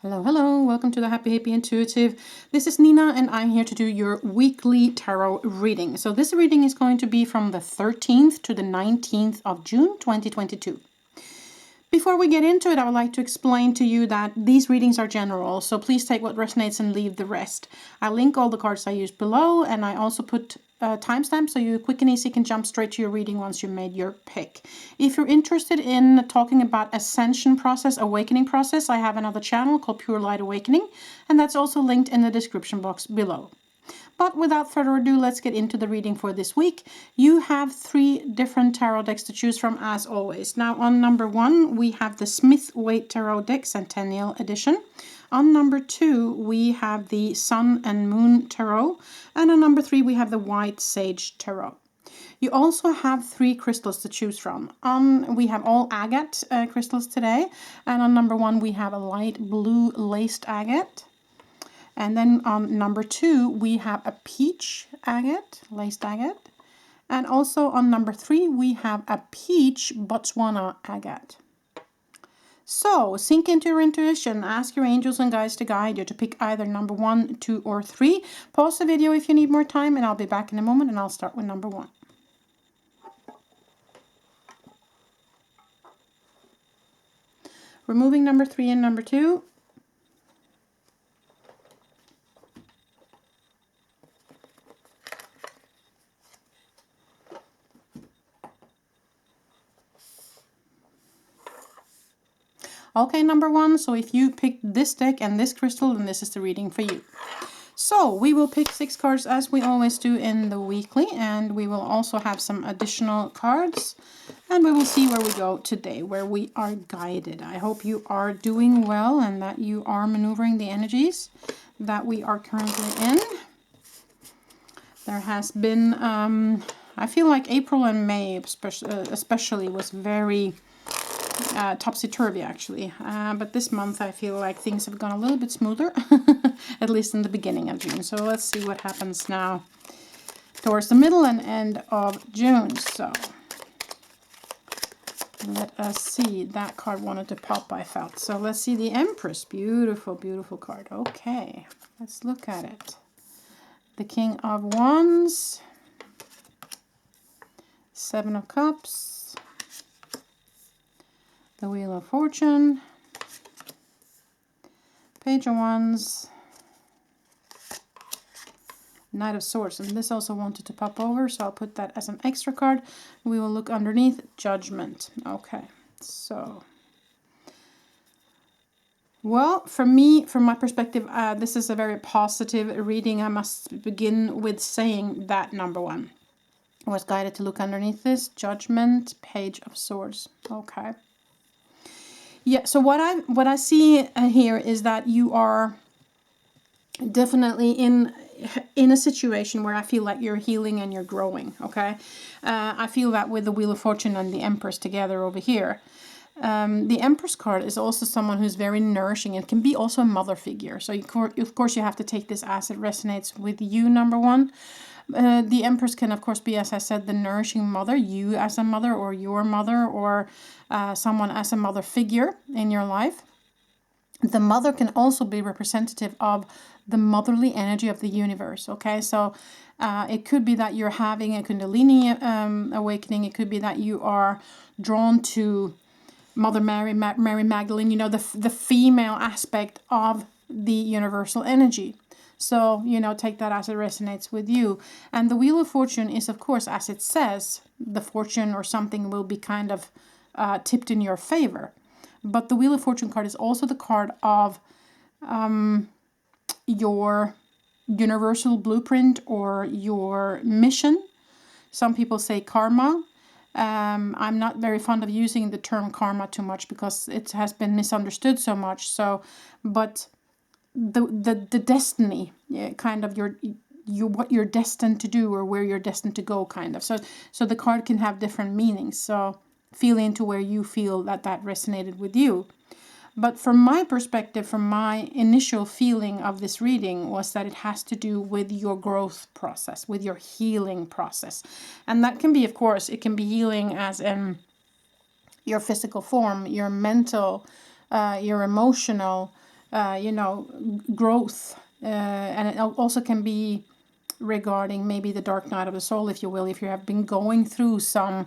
Hello, hello, welcome to the Happy Hippie Intuitive. This is Nina and I'm here to do your weekly tarot reading. So this reading is going to be from the 13th to the 19th of June 2022. Before we get into it, I would like to explain to you that these readings are general, so please take what resonates and leave the rest. I link all the cards I used below, and I also put timestamps so you quick and easy can jump straight to your reading once you made your pick. If you're interested in talking about ascension process, awakening process, I have another channel called Pure Light Awakening, and that's also linked in the description box below. But without further ado, let's get into the reading for this week. You have 3 different tarot decks to choose from as always. Now on number 1, we have the Smith-Waite Tarot deck Centennial edition. On number 2, we have the Sunn and Moon Tarot. And on number 3, we have the White Sage Tarot. You also have 3 crystals to choose from. We have all agate crystals today. And on number 1, we have a light blue laced agate. And then on number 2, we have a peach agate, laced agate. And also on number 3, we have a peach Botswana agate. So sink into your intuition, ask your angels and guides to guide you to pick either number 1, 2, or 3. Pause the video if you need more time and I'll be back in a moment and I'll start with number 1. Removing number 3 and number 2. Okay, number 1, so if you picked this deck and this crystal, then this is the reading for you. So we will pick 6 cards as we always do in the weekly, and we will also have some additional cards, and we will see where we go today, where we are guided. I hope you are doing well and that you are maneuvering the energies that we are currently in. There has been, I feel like April and May especially was very topsy-turvy actually, but this month I feel like things have gone a little bit smoother, at least in the beginning of June. So let's see what happens now towards the middle and end of June. So let us see. That card wanted to pop, I felt. So let's see the Empress. Beautiful, beautiful card. Okay, let's look at it. The King of Wands, 7 of Cups, the Wheel of Fortune, Page of Wands, Knight of Swords, and this also wanted to pop over, so I'll put that as an extra card. We will look underneath, Judgment. Okay, so, well, for me, from my perspective, this is a very positive reading. I must begin with saying that number 1. I was guided to look underneath this, Judgment, Page of Swords. Okay. Yeah, so what I see here is that you are definitely in a situation where I feel like you're healing and you're growing, okay? I feel that with the Wheel of Fortune and the Empress together over here. The Empress card is also someone who's very nourishing and can be also a mother figure. So of course you have to take this as it resonates with you, number 1. The Empress can, of course, be, as I said, the nourishing mother, you as a mother or your mother or someone as a mother figure in your life. The mother can also be representative of the motherly energy of the universe, okay? So it could be that you're having a Kundalini awakening. It could be that you are drawn to Mother Mary, Mary Magdalene, you know, the female aspect of the universal energy. So, you know, take that as it resonates with you. And the Wheel of Fortune is, of course, as it says, the fortune or something will be kind of tipped in your favor. But the Wheel of Fortune card is also the card of your universal blueprint or your mission. Some people say karma. I'm not very fond of using the term karma too much because it has been misunderstood so much. So, but the destiny, kind of your what you're destined to do or where you're destined to go, kind of. So the card can have different meanings. So feel into where you feel that resonated with you. But from my perspective, from my initial feeling of this reading was that it has to do with your growth process, with your healing process. And that can be, of course, it can be healing as in your physical form, your mental, your emotional, growth. And it also can be regarding maybe the dark night of the soul, if you will, if you have been going through some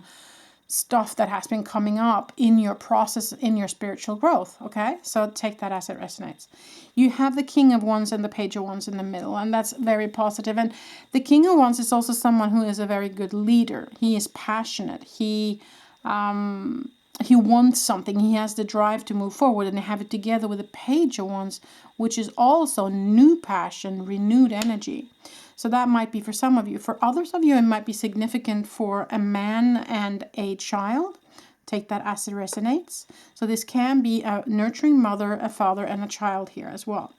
stuff that has been coming up in your process, in your spiritual growth. Okay, so take that as it resonates. You have the King of Wands and the Page of Wands in the middle, and that's very positive. And the King of Wands is also someone who is a very good leader. He is passionate. He wants something. He has the drive to move forward, and they have it together with the Page of Wands, which is also new passion, renewed energy. So that might be for some of you. For others of you, it might be significant for a man and a child. Take that as it resonates. So this can be a nurturing mother, a father, and a child here as well.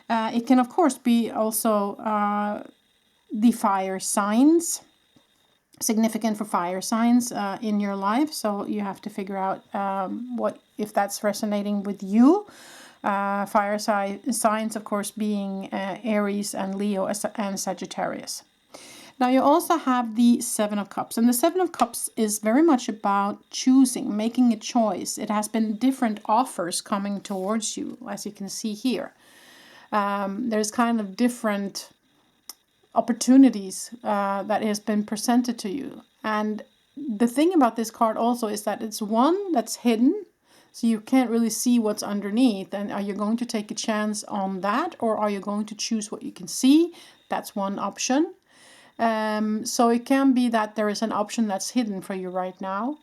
It can, of course, be also the fire signs, significant for fire signs in your life. So you have to figure out what if that's resonating with you. Fire signs, of course, being Aries and Leo and Sagittarius. Now you also have the Seven of Cups. And the Seven of Cups is very much about choosing, making a choice. It has been different offers coming towards you, as you can see here. There's kind of different opportunities that has been presented to you. And the thing about this card also is that it's one that's hidden. So you can't really see what's underneath. And are you going to take a chance on that? Or are you going to choose what you can see? That's one option. So it can be that there is an option that's hidden for you right now.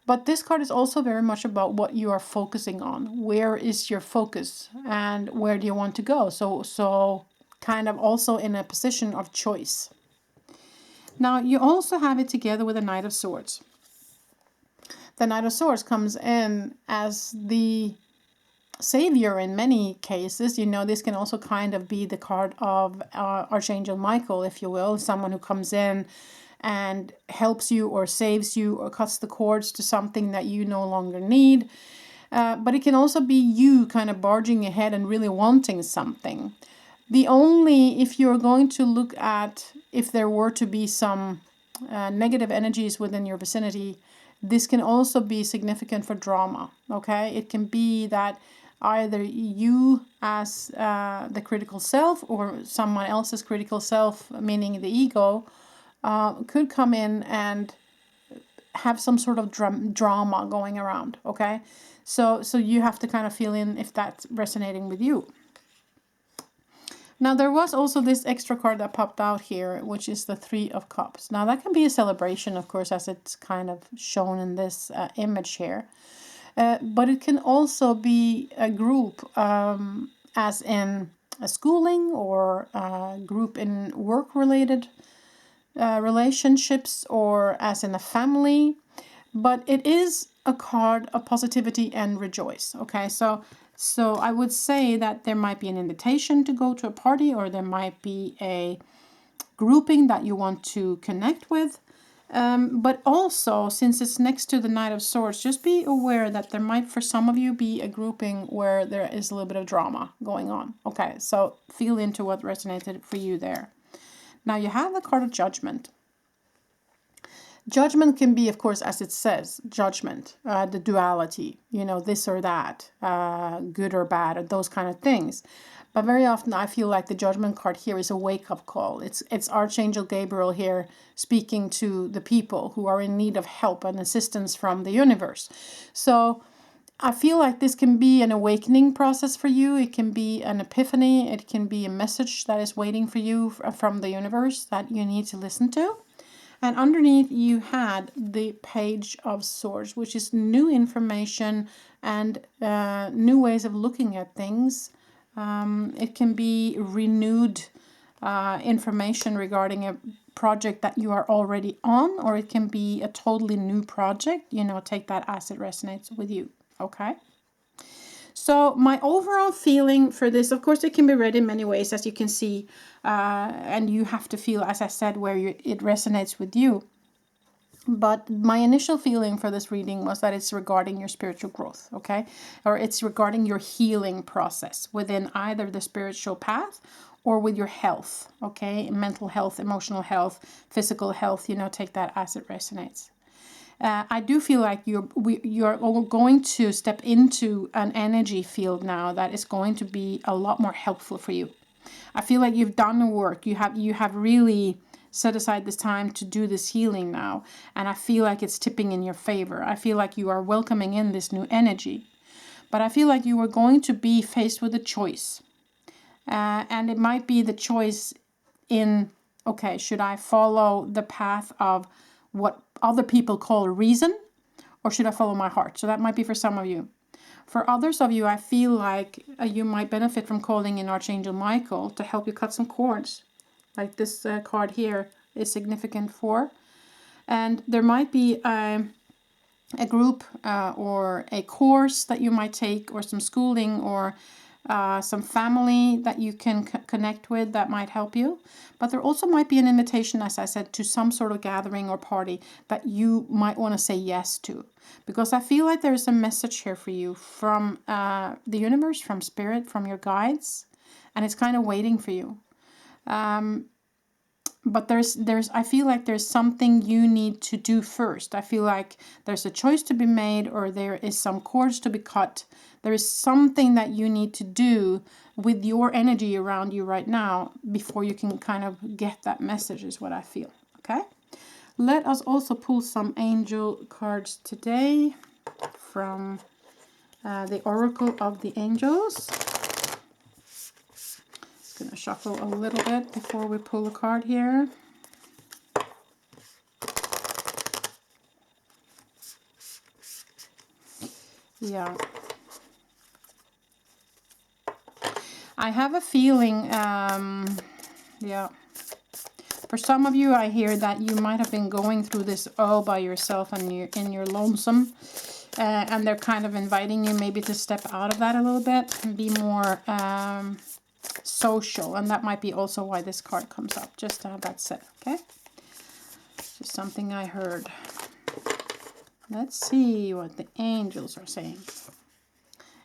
But this card is also very much about what you are focusing on. Where is your focus? And where do you want to go? So kind of also in a position of choice. Now you also have it together with the Knight of Swords. The Knight of Swords comes in as the savior in many cases. This can also kind of be the card of Archangel Michael, if you will. Someone who comes in and helps you or saves you or cuts the cords to something that you no longer need. But it can also be you kind of barging ahead and really wanting something. If you're going to look at if there were to be some negative energies within your vicinity, this can also be significant for drama, okay? It can be that either you as the critical self or someone else's critical self, meaning the ego, could come in and have some sort of drama going around, okay? So you have to kind of feel in if that's resonating with you. Now, there was also this extra card that popped out here, which is the Three of Cups. Now, that can be a celebration, of course, as it's kind of shown in this image here. But it can also be a group, as in a schooling or a group in work-related relationships, or as in a family. But it is a card of positivity and rejoice, okay? So I would say that there might be an invitation to go to a party, or there might be a grouping that you want to connect with. But also, since it's next to the Knight of Swords, just be aware that there might, for some of you, be a grouping where there is a little bit of drama going on. Okay, so feel into what resonated for you there. Now you have the card of Judgment. Judgment can be, of course, as it says, judgment, the duality, this or that, good or bad, or those kind of things. But very often I feel like the Judgment card here is a wake-up call. It's Archangel Gabriel here speaking to the people who are in need of help and assistance from the universe. So I feel like this can be an awakening process for you. It can be an epiphany. It can be a message that is waiting for you from the universe that you need to listen to. And underneath you had the Page of Swords, which is new information and new ways of looking at things. It can be renewed information regarding a project that you are already on, or it can be a totally new project. Take that as it resonates with you, okay? So my overall feeling for this, of course, it can be read in many ways, as you can see, and you have to feel, as I said, where it resonates with you. But my initial feeling for this reading was that it's regarding your spiritual growth, okay? Or it's regarding your healing process within either the spiritual path or with your health, okay? Mental health, emotional health, physical health, take that as it resonates. I do feel like you're all going to step into an energy field now that is going to be a lot more helpful for you. I feel like you've done the work. You have really set aside this time to do this healing now. And I feel like it's tipping in your favor. I feel like you are welcoming in this new energy. But I feel like you are going to be faced with a choice. And it might be the choice in, okay, should I follow the path of what other people call reason, or should I follow my heart? So that might be for some of you. For others of you, I feel like you might benefit from calling in Archangel Michael to help you cut some cords, like this card here is significant for. And there might be a group or a course that you might take, or some schooling, or some family that you can connect with that might help you. But there also might be an invitation, as I said, to some sort of gathering or party that you might want to say yes to. Because I feel like there's a message here for you from the universe, from spirit, from your guides. And it's kind of waiting for you. But I feel like there's something you need to do first. I feel like there's a choice to be made, or there is some cords to be cut. There is something that you need to do with your energy around you right now before you can kind of get that message, is what I feel. Okay? Let us also pull some angel cards today from the Oracle of the Angels. Going to shuffle a little bit before we pull a card here. Yeah. I have a feeling, yeah. For some of you, I hear that you might have been going through this all by yourself and you're lonesome. And they're kind of inviting you maybe to step out of that a little bit and be more social, and that might be also why this card comes up, just to have that said. Okay, just something I heard. Let's see what the angels are saying.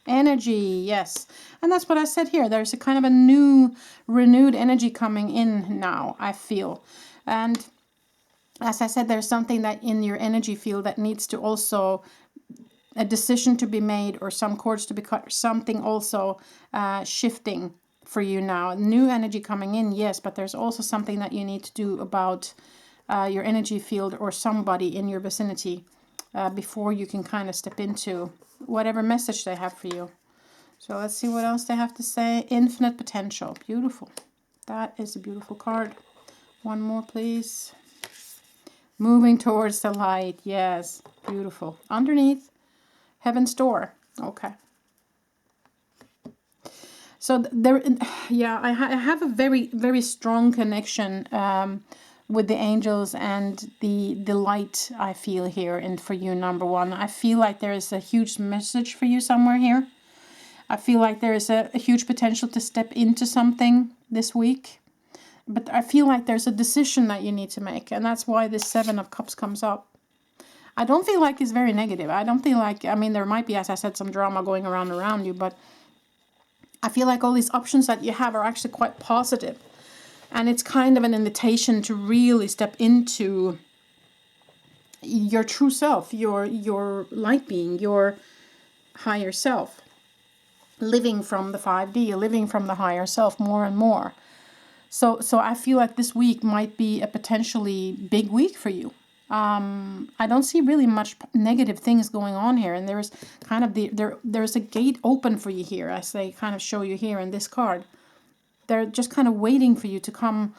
Energy, yes, and that's what I said here. There's a kind of a new renewed energy coming in now, I feel. And as I said, there's something that in your energy field that needs to also a decision to be made, or some cords to be cut, or something also shifting for you now. New energy coming in, yes, but there's also something that you need to do about your energy field or somebody in your vicinity before you can kind of step into whatever message they have for you. So let's see what else they have to say. Infinite potential. Beautiful. That is a beautiful card. One more, please. Moving towards the light. Yes. Beautiful. Underneath, Heaven's Door. Okay. So there, yeah, I have a very, very strong connection with the angels and the light I feel here. And for you, number one, I feel like there is a huge message for you somewhere here. I feel like there is a huge potential to step into something this week. But I feel like there's a decision that you need to make. And that's why this 7 of Cups comes up. I don't feel like it's very negative. I don't feel like, I mean, there might be, as I said, some drama going around you, but I feel like all these options that you have are actually quite positive. And it's kind of an invitation to really step into your true self, your light being, your higher self. Living from the 5D, living from the higher self more and more. So I feel like this week might be a potentially big week for you. I don't see really much negative things going on here, and there's kind of there's a gate open for you here, as they kind of show you here in this card. They're just kind of waiting for you to come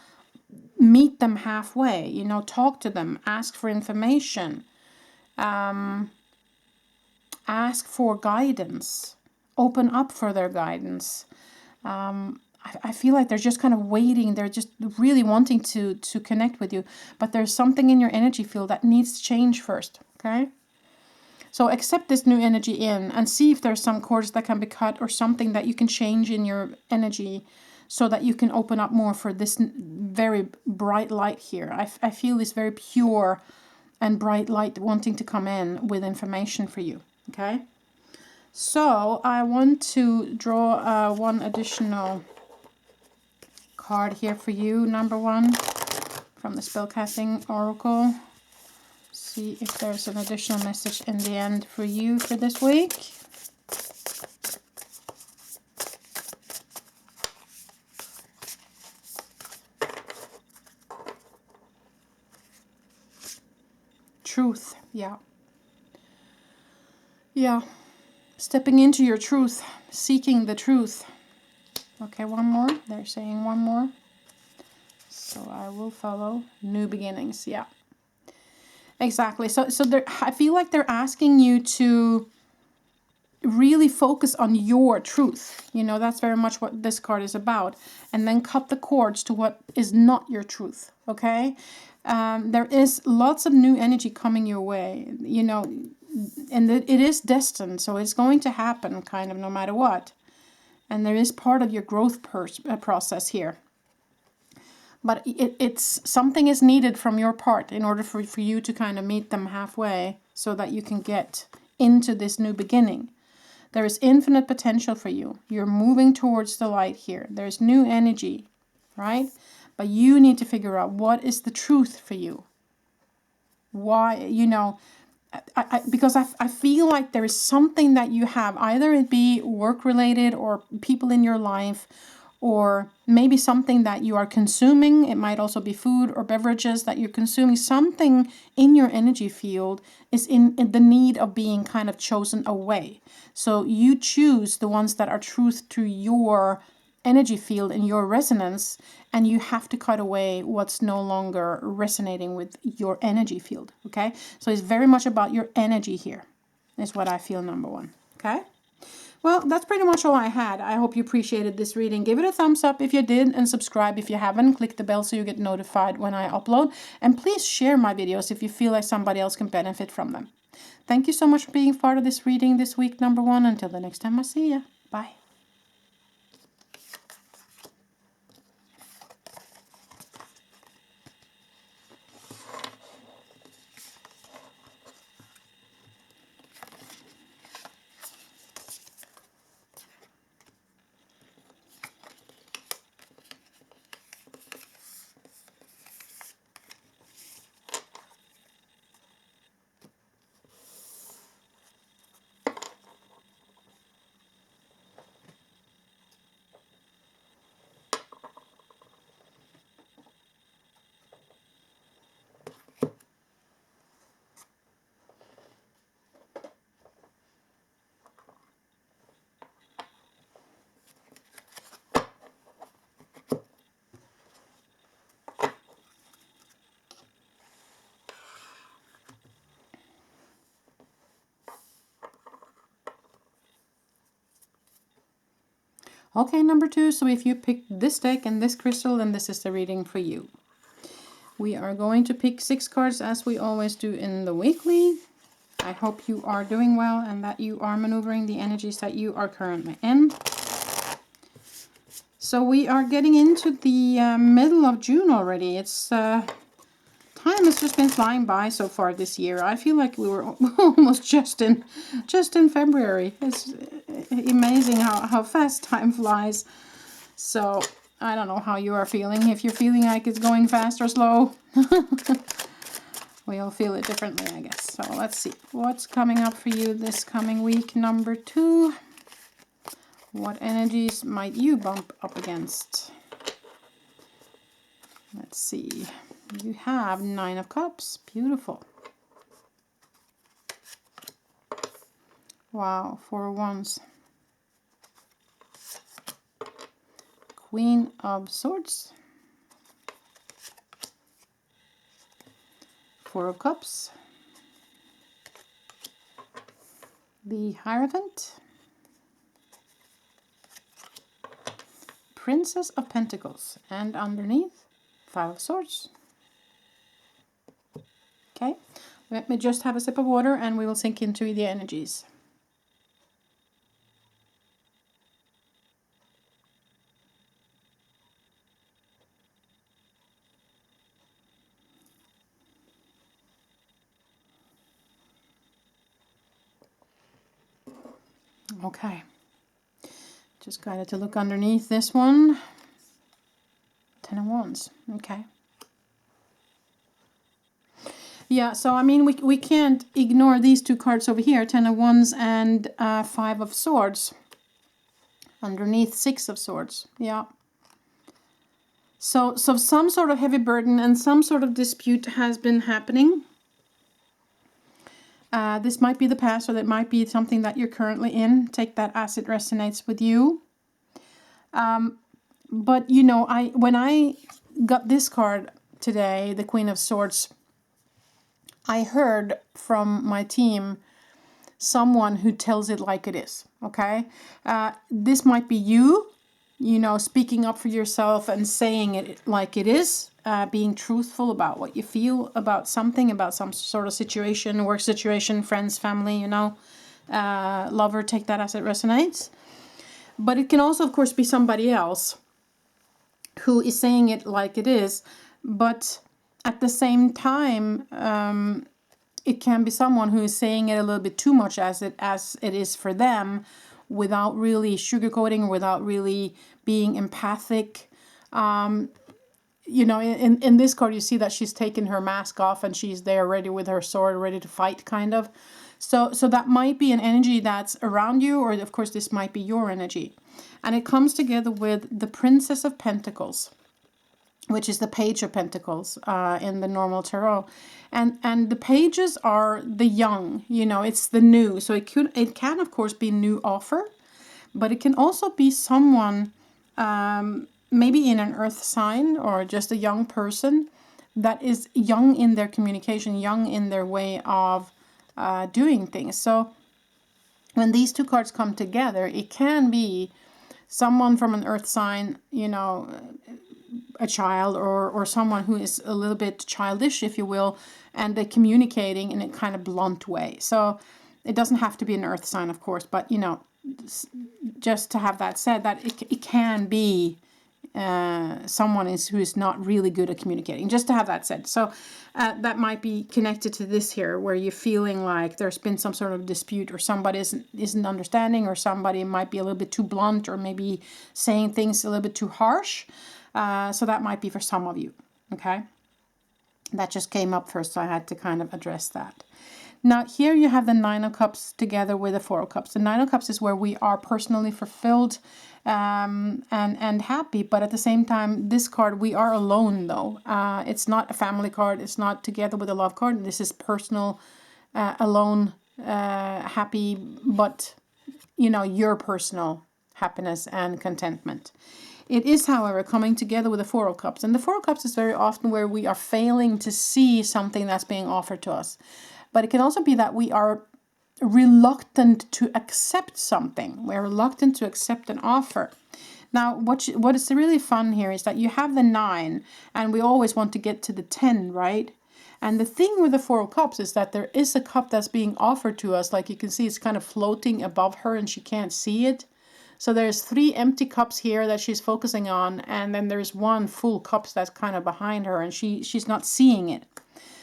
meet them halfway, you know, talk to them, ask for information, ask for guidance, open up for their guidance. I feel like they're just kind of waiting. They're just really wanting to connect with you. But there's something in your energy field that needs to change first, okay? So accept this new energy in and see if there's some cords that can be cut or something that you can change in your energy so that you can open up more for this very bright light here. I feel this very pure and bright light wanting to come in with information for you, okay? So I want to draw one additional card here for you, number one, from the Spellcasting Oracle. see if there's an additional message in the end for you for this week. Truth, yeah. Yeah. Stepping into your truth, seeking the truth. Okay, one more. They're saying one more. So I will follow. New beginnings, yeah. Exactly. So I feel like they're asking you to really focus on your truth. You know, that's very much what this card is about. And then cut the cords to what is not your truth, okay? There is lots of new energy coming your way, you know, and it is destined, so it's going to happen kind of no matter what. And there is part of your growth process here. But it's something is needed from your part in order for you to kind of meet them halfway so that you can get into this new beginning. There is infinite potential for you. You're moving towards the light here. There's new energy, right? But you need to figure out what is the truth for you. Why, you know, because I feel like there is something that you have, either it be work related or people in your life, or maybe something that you are consuming. It might also be food or beverages that you're consuming. Something in your energy field is in the need of being kind of chosen away. So you choose the ones that are truth to your energy field and your resonance, and you have to cut away what's no longer resonating with your energy field, okay? So it's very much about your energy here, is what I feel, number one, okay? Well, that's pretty much all I had. I hope you appreciated this reading. Give it a thumbs up if you did, and subscribe if you haven't. Click the bell so you get notified when I upload. And please share my videos if you feel like somebody else can benefit from them. Thank you so much for being part of this reading this week, number one. Until the next time I see you. Bye. Okay, number two, so if you picked this deck and this crystal, then this is the reading for you. We are going to pick 6 cards as we always do in the weekly. I hope you are doing well and that you are maneuvering the energies that you are currently in. So we are getting into the middle of June already. It's time has just been flying by so far this year. I feel like we were almost just in February. It's amazing how fast time flies. So I don't know how you are feeling. If you're feeling like it's going fast or slow, we all feel it differently, I guess. So let's see what's coming up for you this coming week, number 2. What energies might you bump up against? Let's see. You have 9 of Cups. Beautiful. Wow, 4 of Wands. Queen of Swords. 4 of Cups. The Hierophant. Princess of Pentacles. And underneath, 5 of Swords. Okay, let me just have a sip of water and we will sink into the energies. Okay, just got to look underneath this one. 10 of Wands, okay. Yeah, so I mean, we can't ignore these two cards over here, Ten of Wands and Five of Swords. Underneath, Six of Swords. Yeah. So some sort of heavy burden and some sort of dispute has been happening. This might be the past, or that might be something that you're currently in. Take that as it resonates with you. But you know, when I got this card today, the Queen of Swords, I heard from my team someone who tells it like it is. Okay, this might be you, you know, speaking up for yourself and saying it like it is, being truthful about what you feel about something, about some sort of situation, work situation, friends, family, you know, lover, take that as it resonates. But it can also, of course, be somebody else who is saying it like it is, but at the same time, it can be someone who is saying it a little bit too much as it is for them, without really sugarcoating, without really being empathic. You know, in this card, you see that she's taken her mask off and she's there ready with her sword, ready to fight, kind of. So that might be an energy that's around you, or of course this might be your energy. And it comes together with the Princess of Pentacles, which is the Page of Pentacles in the normal tarot. And the pages are the young, you know, it's the new. So it can of course be a new offer, but it can also be someone maybe in an earth sign, or just a young person that is young in their communication, young in their way of doing things. So when these two cards come together, it can be someone from an earth sign, you know, a child, or someone who is a little bit childish, if you will, and they're communicating in a kind of blunt way. So it doesn't have to be an earth sign, of course, but, you know, just to have that said, that it can be someone who is not really good at communicating, just to have that said. So that might be connected to this here, where you're feeling like there's been some sort of dispute, or somebody isn't understanding, or somebody might be a little bit too blunt, or maybe saying things a little bit too harsh. So that might be for some of you. Okay, that just came up first, so I had to kind of address that. Now here you have the Nine of Cups together with the Four of Cups. The Nine of Cups is where we are personally fulfilled and happy, but at the same time, this card, we are alone though. It's not a family card, it's not together with a love card. This is personal, alone, happy, but you know, your personal happiness and contentment. It is, however, coming together with the Four of Cups, and the Four of Cups is very often where we are failing to see something that's being offered to us. But it can also be that we are reluctant to accept something. We're reluctant to accept an offer. Now, what is really fun here is that you have the 9, and we always want to get to the 10, right? And the thing with the Four of Cups is that there is a cup that's being offered to us. Like you can see, it's kind of floating above her and she can't see it. So there's 3 empty cups here that she's focusing on, and then there's 1 full cup that's kind of behind her, and she's not seeing it.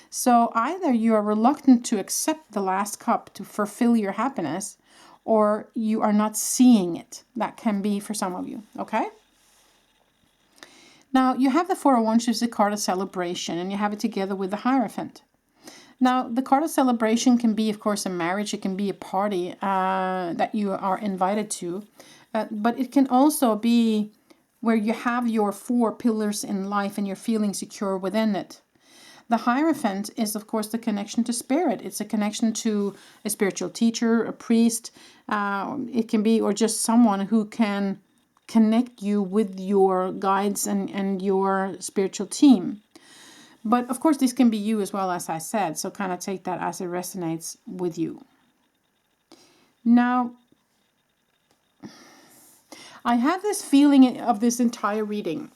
So either you are reluctant to accept the last cup to fulfill your happiness, or you are not seeing it. That can be for some of you, okay? Now you have the Four of Wands, which is a card of celebration, and you have it together with the Hierophant. Now the card of celebration can be, of course, a marriage. It can be a party that you are invited to, but it can also be where you have your 4 pillars in life and you're feeling secure within it. The Hierophant is, of course, the connection to spirit. It's a connection to a spiritual teacher, a priest. It can be, or just someone who can connect you with your guides and your spiritual team. But, of course, this can be you as well, as I said. So kind of take that as it resonates with you. Now, I have this feeling of this entire reading.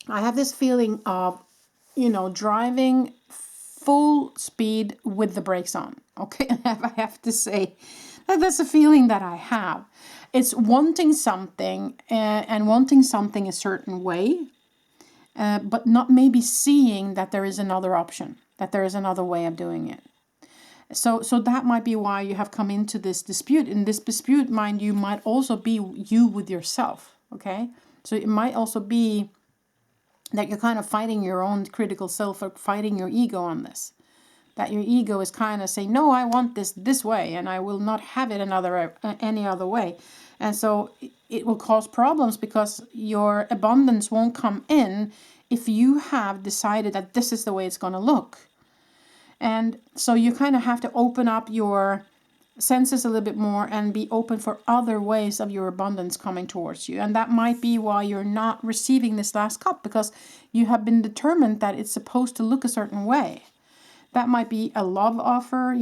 I have this feeling of, you know, driving full speed with the brakes on. Okay, I have to say that's a feeling that I have. It's wanting something and wanting something a certain way, but not maybe seeing that there is another option, that there is another way of doing it. So that might be why you have come into this dispute. And this dispute, mind you, might also be you with yourself. Okay, so it might also be that you're kind of fighting your own critical self, or fighting your ego on this. that your ego is kind of saying, no, I want this way, and I will not have it any other way. And so it will cause problems, because your abundance won't come in if you have decided that this is the way it's going to look. And so you kind of have to open up your senses a little bit more and be open for other ways of your abundance coming towards you. And that might be why you're not receiving this last cup, because you have been determined that it's supposed to look a certain way. That might be a love offer,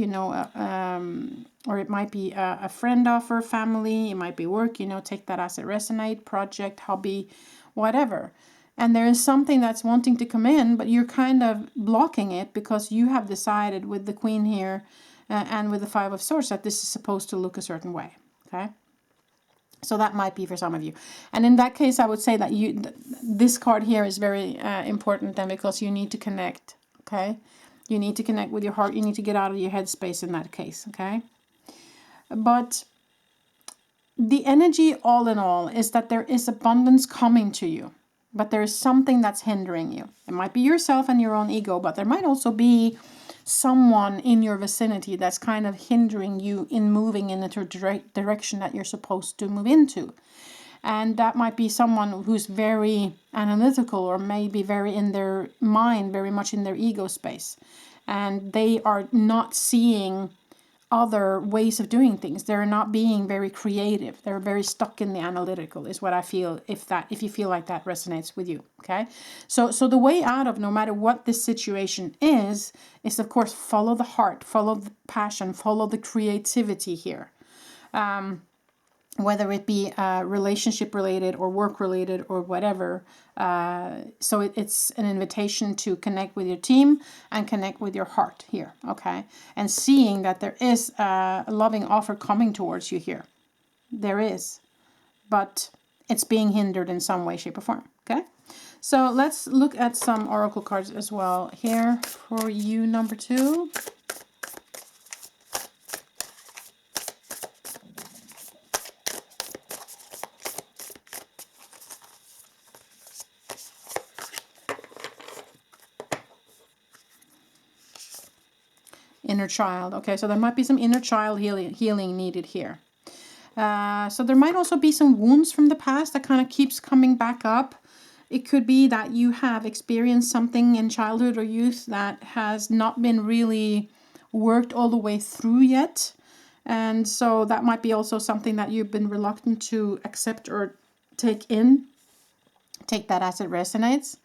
or it might be a friend offer, family, it might be work, take that as it resonates, project, hobby, whatever. And there is something that's wanting to come in, but you're kind of blocking it because you have decided with the Queen here and with the Five of Swords that this is supposed to look a certain way, okay? So that might be for some of you. And in that case, I would say that this card here is very important then, because you need to connect, okay? You need to connect with your heart. You need to get out of your headspace in that case, okay? But the energy all in all is that there is abundance coming to you, but there is something that's hindering you. It might be yourself and your own ego, but there might also be someone in your vicinity that's kind of hindering you in moving in the direction that you're supposed to move into. And that might be someone who's very analytical, or maybe very in their mind, very much in their ego space. And they are not seeing other ways of doing things. They're not being very creative. They're very stuck in the analytical, is what I feel, if you feel like that resonates with you, okay? So the way out of no matter what this situation is of course follow the heart, follow the passion, follow the creativity here. Whether it be relationship related or work related or whatever. So it's an invitation to connect with your team and connect with your heart here, okay? And seeing that there is a loving offer coming towards you here. There is. But it's being hindered in some way, shape, or form, okay? So let's look at some oracle cards as well here for you, number 2. Inner child. Okay, so there might be some inner child healing needed here. So there might also be some wounds from the past that kind of keeps coming back up. It could be that you have experienced something in childhood or youth that has not been really worked all the way through yet. And so that might be also something that you've been reluctant to accept or take in. Take that as it resonates.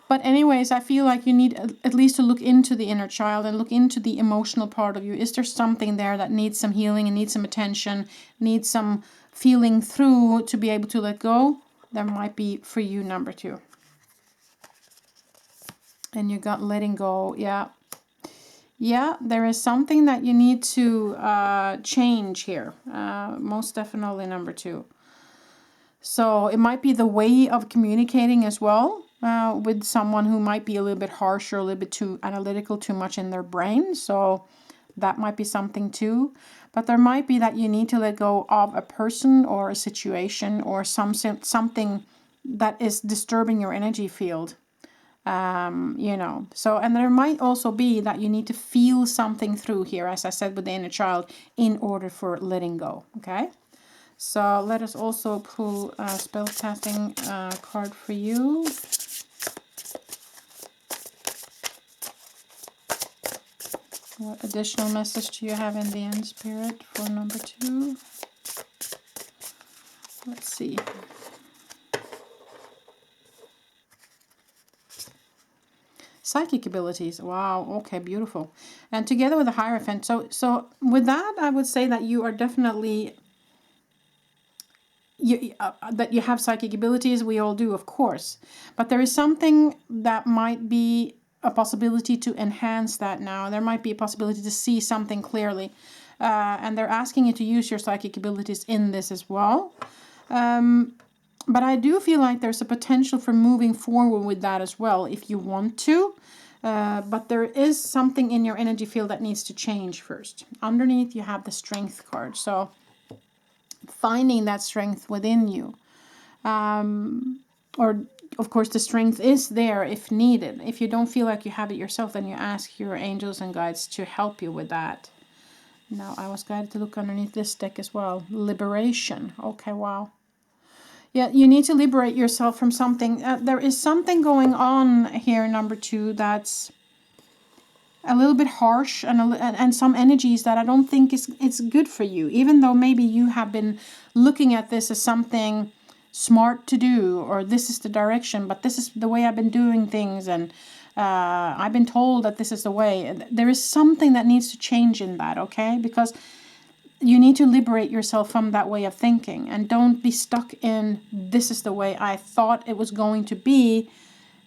But anyways, I feel like you need at least to look into the inner child and look into the emotional part of you. Is there something there that needs some healing and needs some attention, needs some feeling through to be able to let go? There might be for you, number 2. And you got letting go. Yeah. Yeah, there is something that you need to change here. Most definitely, number 2. So it might be the way of communicating as well. With someone who might be a little bit harsh or a little bit too analytical, too much in their brain. So that might be something too. But there might be that you need to let go of a person or a situation or something that is disturbing your energy field. So, and there might also be that you need to feel something through here, as I said, with the inner child, in order for letting go. Okay. So let us also pull a spellcasting card for you. What additional message do you have in the end, Spirit, for number 2? Let's see. Psychic abilities. Wow. Okay, beautiful. And together with the Hierophant. So with that, I would say that you are definitely... that you have psychic abilities. We all do, of course. But there is something that might be a possibility to enhance that now. There might be a possibility to see something clearly. And they're asking you to use your psychic abilities in this as well. But I do feel like there's a potential for moving forward with that as well, if you want to. But there is something in your energy field that needs to change first. Underneath, you have the Strength card. So finding that strength within you. Or of course, the strength is there if needed. If you don't feel like you have it yourself, then you ask your angels and guides to help you with that. Now, I was guided to look underneath this deck as well. Liberation. Okay, wow. Yeah, you need to liberate yourself from something. There is something going on here, number 2, that's a little bit harsh and some energies that I don't think it's good for you. Even though maybe you have been looking at this as something smart to do, or this is the direction, but this is the way I've been doing things, and I've been told that this is the way. There is something that needs to change in that, okay? Because you need to liberate yourself from that way of thinking, and don't be stuck in, this is the way I thought it was going to be,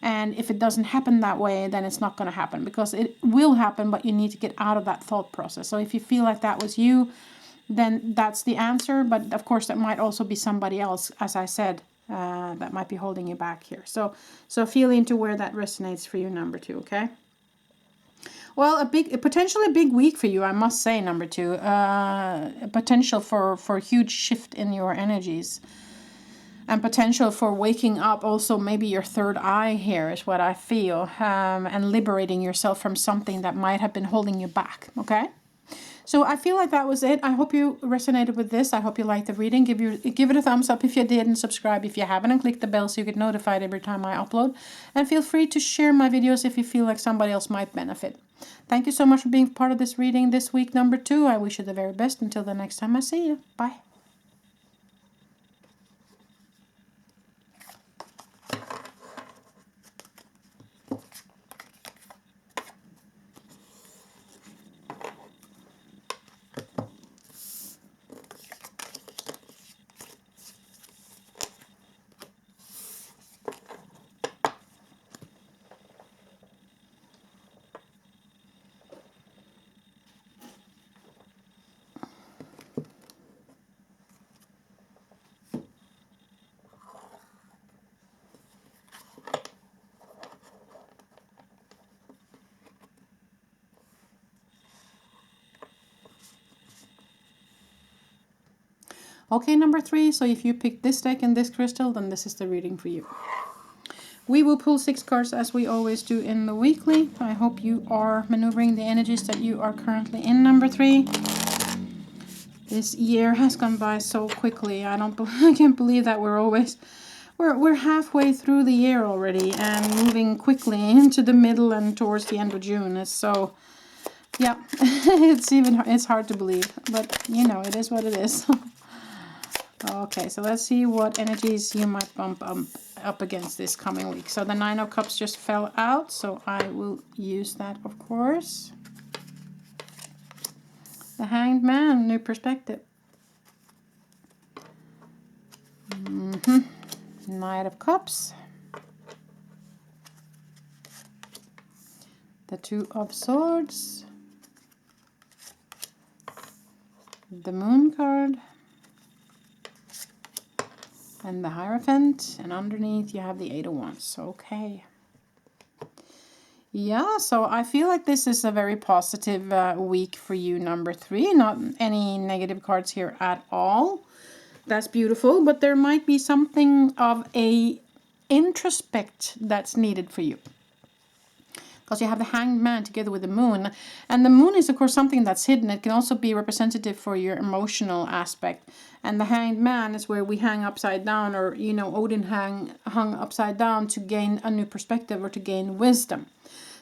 and if it doesn't happen that way, then it's not going to happen, because it will happen, but you need to get out of that thought process. So if you feel like that was you, then that's the answer. But of course, that might also be somebody else, as I said, that might be holding you back here. So feel into where that resonates for you, number 2, okay? Well, potentially a big week for you, I must say, number 2. Potential for a huge shift in your energies. And potential for waking up, also maybe your third eye here is what I feel. And liberating yourself from something that might have been holding you back, okay? So I feel like that was it. I hope you resonated with this. I hope you liked the reading. Give it a thumbs up if you did, and subscribe if you haven't, and click the bell so you get notified every time I upload. And feel free to share my videos if you feel like somebody else might benefit. Thank you so much for being part of this reading this week, number 2. I wish you the very best until the next time I see you. Bye. Okay, number 3, so if you picked this deck and this crystal, then this is the reading for you. We will pull 6 cards as we always do in the weekly. I hope you are maneuvering the energies that you are currently in, number 3. This year has gone by so quickly. I can't believe that we're halfway through the year already and moving quickly into the middle and towards the end of June. It's so, yeah, it's hard to believe, but you know, it is what it is. Okay, so let's see what energies you might bump up against this coming week. So the 9 of Cups just fell out, so I will use that, of course. The Hanged Man, new perspective. Knight of Cups. The 2 of Swords. The Moon card. And the Hierophant, and underneath you have the 8 of Wands. Okay. Yeah, so I feel like this is a very positive week for you, number 3. Not any negative cards here at all. That's beautiful, but there might be something of a introspect that's needed for you. Because you have the Hanged Man together with the Moon. And the Moon is, of course, something that's hidden. It can also be representative for your emotional aspect. And the Hanged Man is where we hang upside down, or, you know, Odin hung upside down to gain a new perspective or to gain wisdom.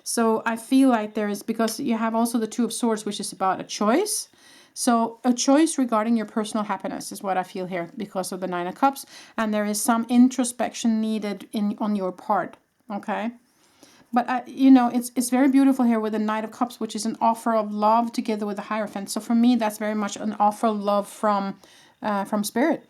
So I feel like there is, because you have also the 2 of Swords, which is about a choice. So a choice regarding your personal happiness is what I feel here because of the 9 of Cups. And there is some introspection needed on your part, okay? But, you know, it's very beautiful here with the Knight of Cups, which is an offer of love together with the Hierophant. So for me, that's very much an offer of love from Spirit.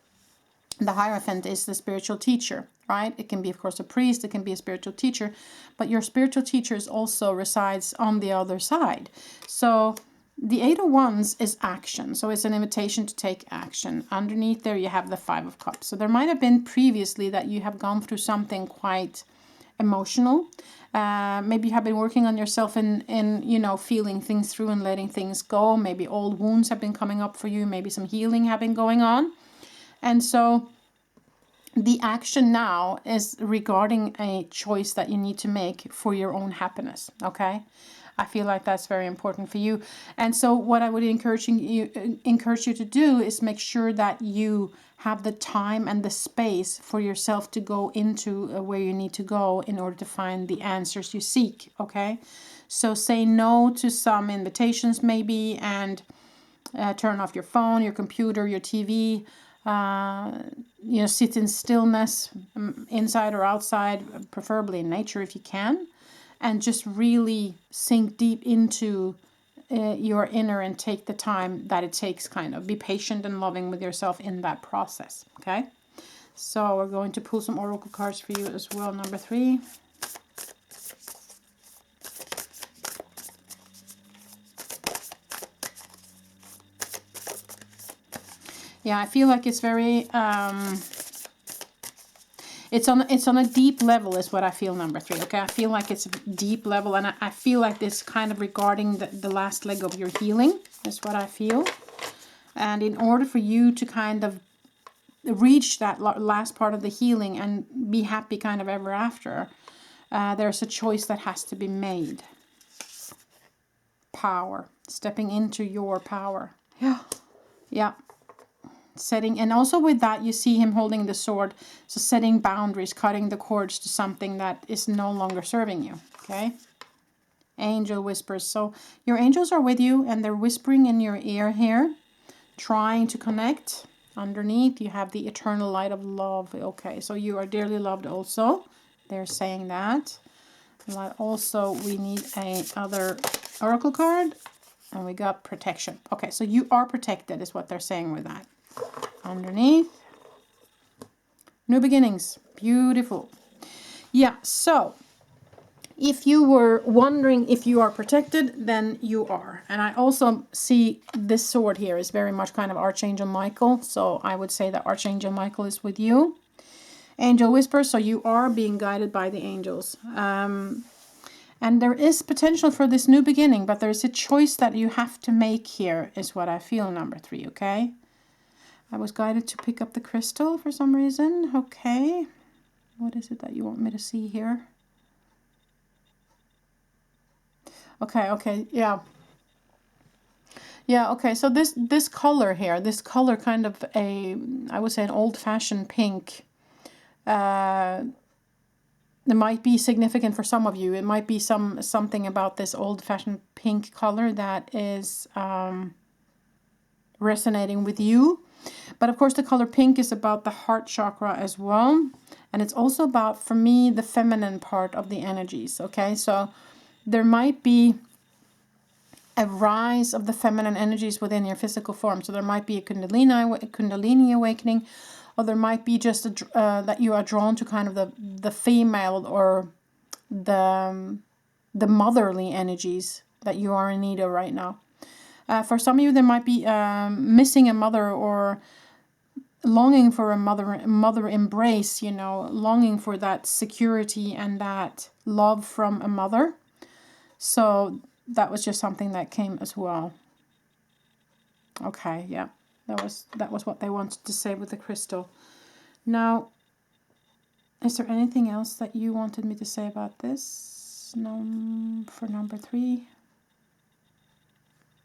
The Hierophant is the spiritual teacher, right? It can be, of course, a priest. It can be a spiritual teacher. But your spiritual teacher also resides on the other side. So the 8 of Wands is action. So it's an invitation to take action. Underneath there, you have the 5 of Cups. So there might have been previously that you have gone through something quite emotional. Maybe you have been working on yourself in you know, feeling things through and letting things go. Maybe old wounds have been coming up for you. Maybe some healing have been going on. And so the action now is regarding a choice that you need to make for your own happiness, okay? I feel like that's very important for you. And so what I would encourage you to do is make sure that you have the time and the space for yourself to go into where you need to go in order to find the answers you seek, okay? So say no to some invitations maybe, and turn off your phone, your computer, your TV. Sit in stillness, inside or outside, preferably in nature if you can, and just really sink deep into your inner and take the time that it takes, kind of. Be patient and loving with yourself in that process, okay? So we're going to pull some oracle cards for you as well, number 3. Yeah, I feel like it's very, it's on a deep level is what I feel, number 3, okay? I feel like it's a deep level, and I feel like this kind of regarding the last leg of your healing is what I feel. And in order for you to kind of reach that last part of the healing and be happy kind of ever after, there's a choice that has to be made. Power. Stepping into your power. Yeah. Yeah. Setting, and also with that you see him holding the sword, so setting boundaries, cutting the cords to something that is no longer serving you, okay? Angel whispers. So your angels are with you and they're whispering in your ear here, trying to connect. Underneath you have the eternal light of love, okay? So you are dearly loved also, they're saying that. But also we need another oracle card, and we got protection. Okay, so you are protected is what they're saying with that. Underneath, new beginnings. Beautiful. Yeah, so if you were wondering if you are protected, then you are. And I also see this sword here is very much kind of Archangel Michael, so I would say that Archangel Michael is with you. Angel whisper, so you are being guided by the angels. And there is potential for this new beginning, but there's a choice that you have to make here is what I feel, number 3, okay? I was guided to pick up the crystal for some reason. Okay. What is it that you want me to see here? Okay, yeah. Yeah, okay, so this color here, this color kind of I would say an old-fashioned pink. It might be significant for some of you. It might be something about this old-fashioned pink color that is resonating with you. But of course the color pink is about the heart chakra as well. And it's also about, for me, the feminine part of the energies. Okay, so there might be a rise of the feminine energies within your physical form. So there might be a Kundalini awakening, or there might be just that you are drawn to kind of the female or the motherly energies that you are in need of right now. For some of you, there might be missing a mother, or longing for a mother embrace, longing for that security and that love from a mother. So that was just something that came as well. Okay, yeah, that was what they wanted to say with the crystal. Now, is there anything else that you wanted me to say about this? No, for number 3.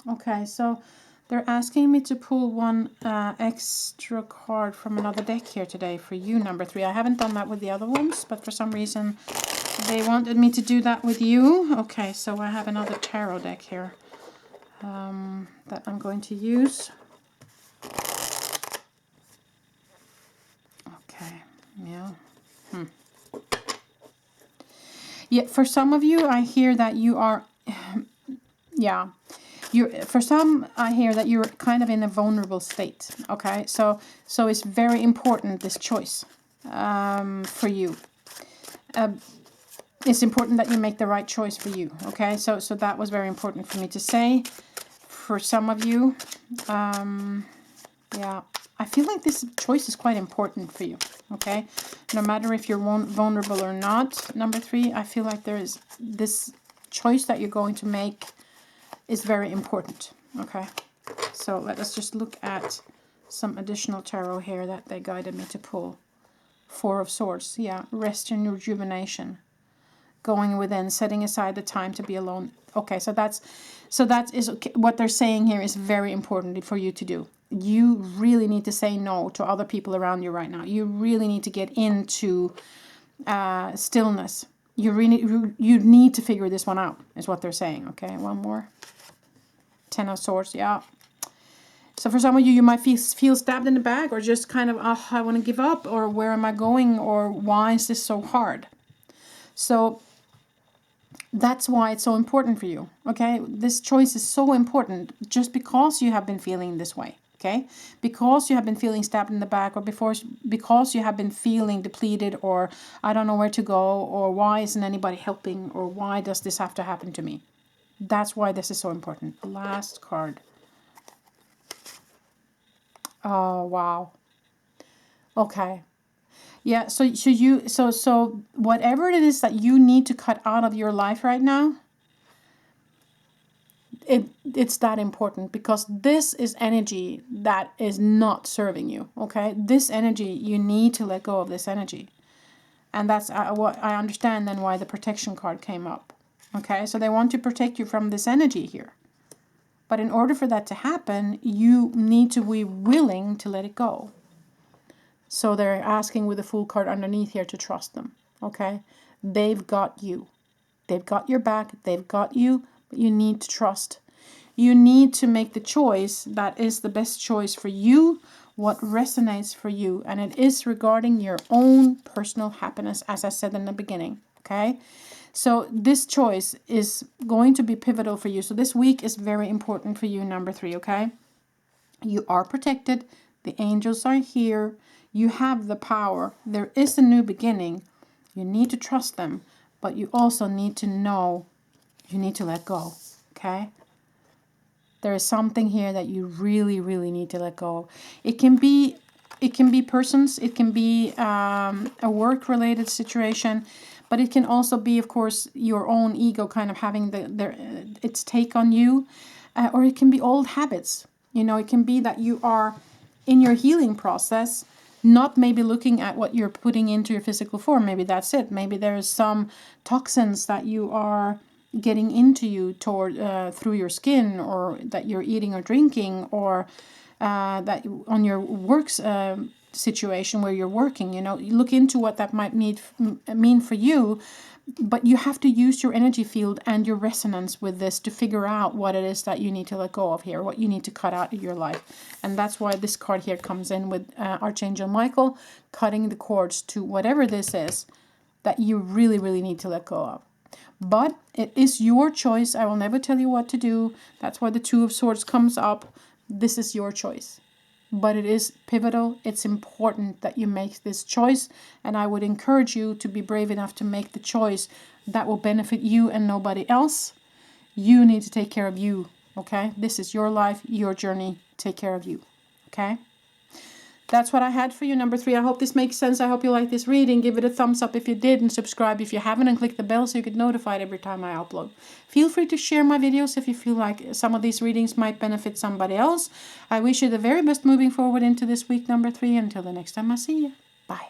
Okay, so they're asking me to pull one extra card from another deck here today for you, number 3. I haven't done that with the other ones, but for some reason they wanted me to do that with you. Okay, so I have another tarot deck here that I'm going to use. Okay, yeah. Yeah, for some of you, I hear that you are, yeah. For some, I hear that you're kind of in a vulnerable state, okay? So it's very important, this choice, for you. It's important that you make the right choice for you, okay? So that was very important for me to say. For some of you, yeah, I feel like this choice is quite important for you, okay? No matter if you're vulnerable or not, number 3, I feel like there is this choice that you're going to make is very important, okay? So let us just look at some additional tarot here that they guided me to pull. Four of Swords. Yeah, rest and rejuvenation. Going within, setting aside the time to be alone. Okay, so that is okay. What they're saying here is very important for you to do. You really need to say no to other people around you right now. You really need to get into stillness. You need to figure this one out, is what they're saying. Okay, one more. Ten of Swords, yeah. So for some of you, you might feel stabbed in the back, or just kind of, oh, I want to give up, or where am I going, or why is this so hard? So that's why it's so important for you, okay? This choice is so important just because you have been feeling this way, okay? Because you have been feeling stabbed in the back, or because you have been feeling depleted, or I don't know where to go, or why isn't anybody helping, or why does this have to happen to me? That's why this is so important. Last card. Oh, wow. Okay. Yeah, so whatever it is that you need to cut out of your life right now, it's that important, because this is energy that is not serving you, okay? This energy, you need to let go of this energy. And that's what I understand then why the protection card came up, okay? So they want to protect you from this energy here. But in order for that to happen, you need to be willing to let it go. So they're asking with the Fool card underneath here to trust them, okay? They've got you. They've got your back. They've got you, but you need to trust. You need to make the choice that is the best choice for you, what resonates for you. And it is regarding your own personal happiness, as I said in the beginning, okay? So this choice is going to be pivotal for you. So this week is very important for you, number 3, okay? You are protected. The angels are here. You have the power. There is a new beginning. You need to trust them, but you also need to know you need to let go, okay? There is something here that you really, really need to let go of. It can be persons. It can be a work-related situation. But it can also be, of course, your own ego kind of having its take on you. Or it can be old habits. You know, it can be that you are in your healing process, not maybe looking at what you're putting into your physical form. Maybe that's it. Maybe there's some toxins that you are getting into you through your skin, or that you're eating or drinking, or that on your works situation where you're working. You know, you look into what that might mean for you, but you have to use your energy field and your resonance with this to figure out what it is that you need to let go of here, what you need to cut out of your life. And that's why this card here comes in with Archangel Michael, cutting the cords to whatever this is that you really, really need to let go of. But it is your choice. I will never tell you what to do. That's why the Two of Swords comes up. This is your choice. But it is pivotal. It's important that you make this choice. And I would encourage you to be brave enough to make the choice that will benefit you and nobody else. You need to take care of you, okay? This is your life, your journey. Take care of you, okay? That's what I had for you, number 3. I hope this makes sense. I hope you like this reading. Give it a thumbs up if you did, and subscribe if you haven't, and click the bell so you get notified every time I upload. Feel free to share my videos if you feel like some of these readings might benefit somebody else. I wish you the very best moving forward into this week, number 3. Until the next time I see you. Bye.